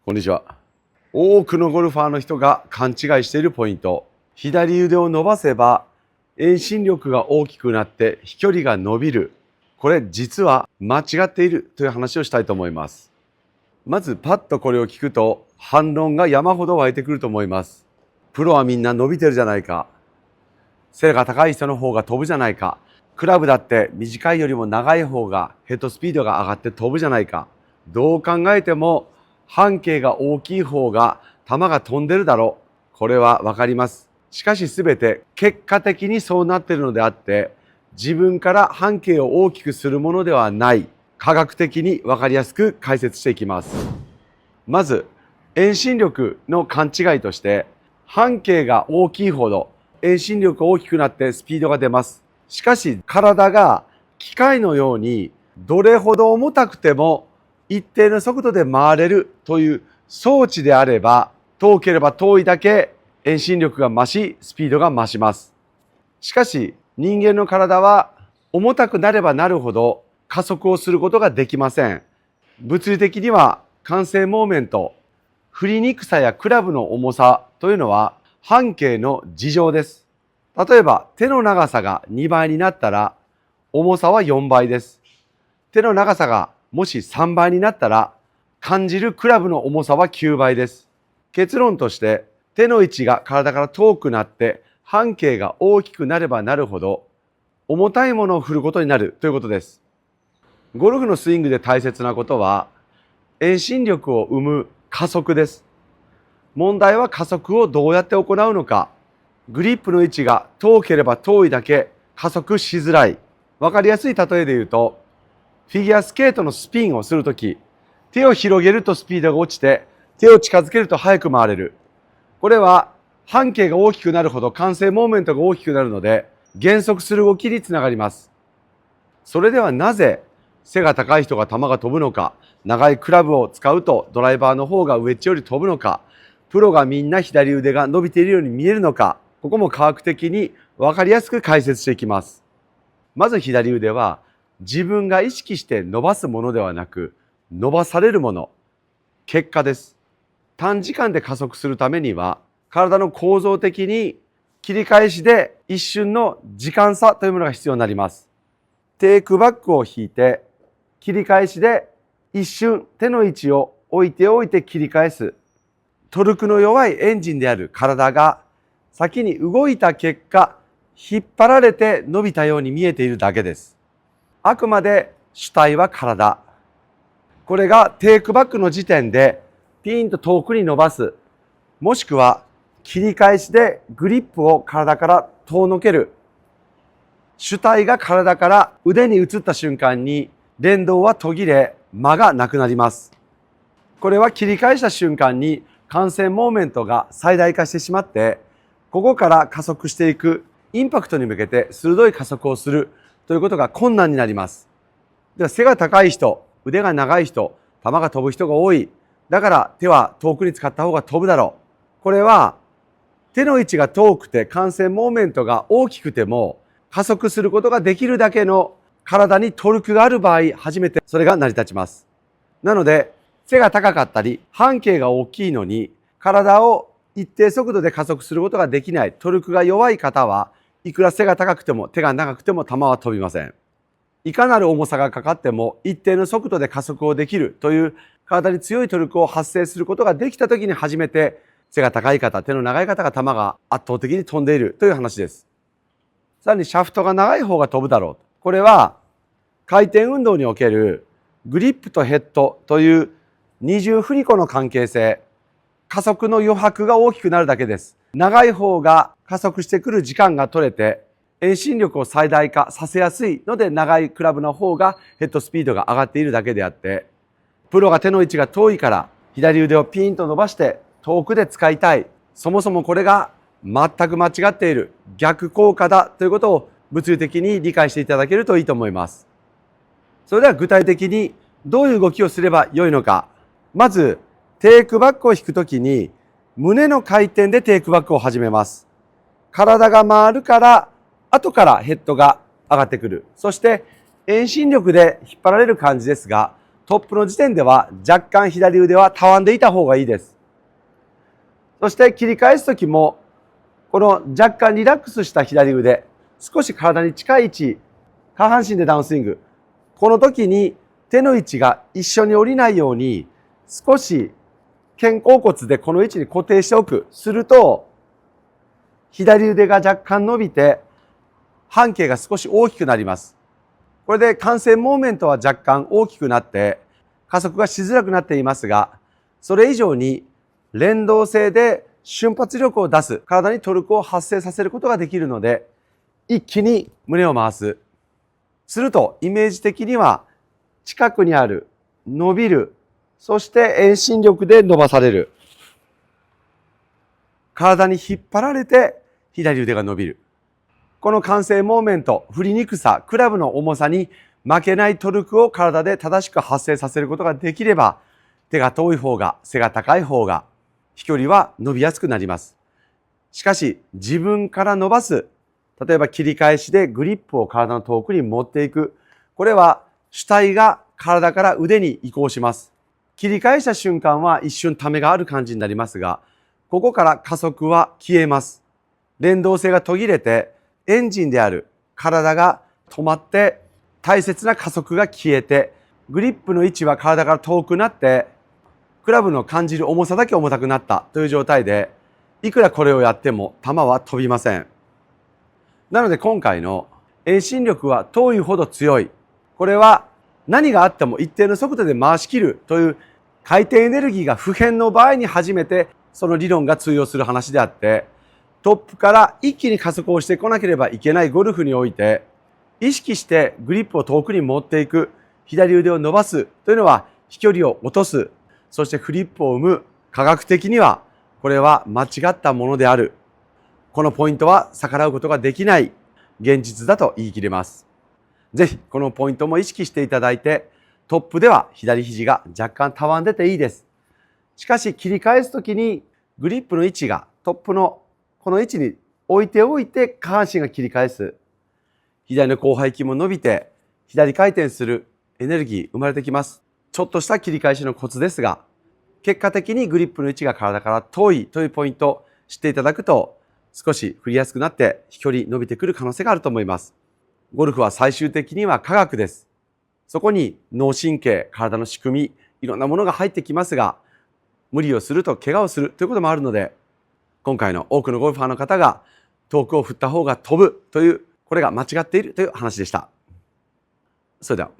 こんにちは。多くのゴルファーの人が勘違いしているポイント。左腕を伸ばせば遠心力が大きくなって飛距離が伸びる。これ実は間違っているという話をしたいと思います。まずパッとこれを聞くと反論が山ほど湧いてくると思います。プロはみんな伸びてるじゃないか。背が高い人の方が飛ぶじゃないか。クラブだって短いよりも長い方がヘッドスピードが上がって飛ぶじゃないか。どう考えても半径が大きい方が球が飛んでるだろう。これはわかります。しかし全て結果的にそうなっているのであって、自分から半径を大きくするものではない。科学的にわかりやすく解説していきます。まず、遠心力の勘違いとして、半径が大きいほど遠心力が大きくなってスピードが出ます。しかし体が機械のようにどれほど重たくても一定の速度で回れるという装置であれば、遠ければ遠いだけ遠心力が増し、スピードが増します。しかし人間の体は重たくなればなるほど加速をすることができません。物理的には慣性モーメント、振りにくさやクラブの重さというのは半径の事情です。例えば手の長さが2倍になったら重さは4倍です。手の長さがもし3倍になったら感じるクラブの重さは9倍です。結論として手の位置が体から遠くなって半径が大きくなればなるほど重たいものを振ることになるということです。ゴルフのスイングで大切なことは遠心力を生む加速です。問題は加速をどうやって行うのか。グリップの位置が遠ければ遠いだけ加速しづらい。わかりやすい例えで言うと、フィギュアスケートのスピンをするとき、手を広げるとスピードが落ちて、手を近づけると速く回れる。これは半径が大きくなるほど慣性モーメントが大きくなるので、減速する動きにつながります。それではなぜ背が高い人が球が飛ぶのか、長いクラブを使うとドライバーの方がウェッジより飛ぶのか、プロがみんな左腕が伸びているように見えるのか、ここも科学的に分かりやすく解説していきます。まず左腕は自分が意識して伸ばすものではなく、伸ばされるもの、結果です。短時間で加速するためには、体の構造的に切り返しで一瞬の時間差というものが必要になります。テイクバックを引いて、切り返しで一瞬手の位置を置いて切り返す。トルクの弱いエンジンである体が先に動いた結果、引っ張られて伸びたように見えているだけです。あくまで主体は体。これがテイクバックの時点でピーンと遠くに伸ばす。もしくは切り返しでグリップを体から遠のける。主体が体から腕に移った瞬間に連動は途切れ、間がなくなります。これは切り返した瞬間に慣性モーメントが最大化してしまって、ここから加速していくインパクトに向けて鋭い加速をするということが困難になります。では背が高い人、腕が長い人、球が飛ぶ人が多い。だから手は遠くに使った方が飛ぶだろう。これは手の位置が遠くて慣性モーメントが大きくても加速することができるだけの体にトルクがある場合、初めてそれが成り立ちます。なので、背が高かったり、半径が大きいのに、体を一定速度で加速することができない、トルクが弱い方は、いくら背が高くても手が長くても球は飛びません。いかなる重さがかかっても、一定の速度で加速をできるという、体に強いトルクを発生することができたときに初めて、背が高い方、手の長い方が球が圧倒的に飛んでいるという話です。さらにシャフトが長い方が飛ぶだろう。これは、回転運動におけるグリップとヘッドという二重振り子の関係性、加速の余白が大きくなるだけです。長い方が加速してくる時間が取れて、遠心力を最大化させやすいので長いクラブの方がヘッドスピードが上がっているだけであって、プロが手の位置が遠いから左腕をピーンと伸ばして遠くで使いたい。そもそもこれが全く間違っている逆効果だということを物理的に理解していただけるといいと思います。それでは具体的にどういう動きをすればよいのか。まず、テイクバックを引くときに胸の回転でテイクバックを始めます。体が回るから後からヘッドが上がってくる。そして遠心力で引っ張られる感じですが、トップの時点では若干左腕はたわんでいた方がいいです。そして切り返すときも、この若干リラックスした左腕、少し体に近い位置、下半身でダウンスイング。この時に手の位置が一緒に降りないように、少し肩甲骨でこの位置に固定しておく。すると、左腕が若干伸びて、半径が少し大きくなります。これで慣性モーメントは若干大きくなって、加速がしづらくなっていますが、それ以上に連動性で瞬発力を出す、体にトルクを発生させることができるので、一気に胸を回す。すると、イメージ的には、近くにある、伸びる、そして遠心力で伸ばされる。体に引っ張られて、左腕が伸びる。この慣性モーメント、振りにくさ、クラブの重さに負けないトルクを体で正しく発生させることができれば、手が遠い方が、背が高い方が、飛距離は伸びやすくなります。しかし、自分から伸ばす、例えば切り返しでグリップを体の遠くに持っていく。これは主体が体から腕に移行します。切り返した瞬間は一瞬ためがある感じになりますが、ここから加速は消えます。連動性が途切れて、エンジンである体が止まって、大切な加速が消えて、グリップの位置は体から遠くなって、クラブの感じる重さだけ重たくなったという状態で、いくらこれをやっても球は飛びません。なので今回の遠心力は遠いほど強い。これは何があっても一定の速度で回し切るという回転エネルギーが不変の場合に初めてその理論が通用する話であって、トップから一気に加速をしてこなければいけないゴルフにおいて、意識してグリップを遠くに持っていく、左腕を伸ばすというのは飛距離を落とす、そしてフリップを生む、科学的にはこれは間違ったものである。このポイントは逆らうことができない現実だと言い切れます。ぜひこのポイントも意識していただいて、トップでは左肘が若干たわんでていいです。しかし切り返すときにグリップの位置がトップのこの位置に置いておいて下半身が切り返す。左の広背筋も伸びて左回転するエネルギー生まれてきます。ちょっとした切り返しのコツですが、結果的にグリップの位置が体から遠いというポイントを知っていただくと、少し振りやすくなって飛距離伸びてくる可能性があると思います。ゴルフは最終的には科学です。そこに脳神経、体の仕組み、いろんなものが入ってきますが、無理をすると怪我をするということもあるので、今回の多くのゴルファーの方が遠くを振った方が飛ぶという、これが間違っているという話でした。それでは。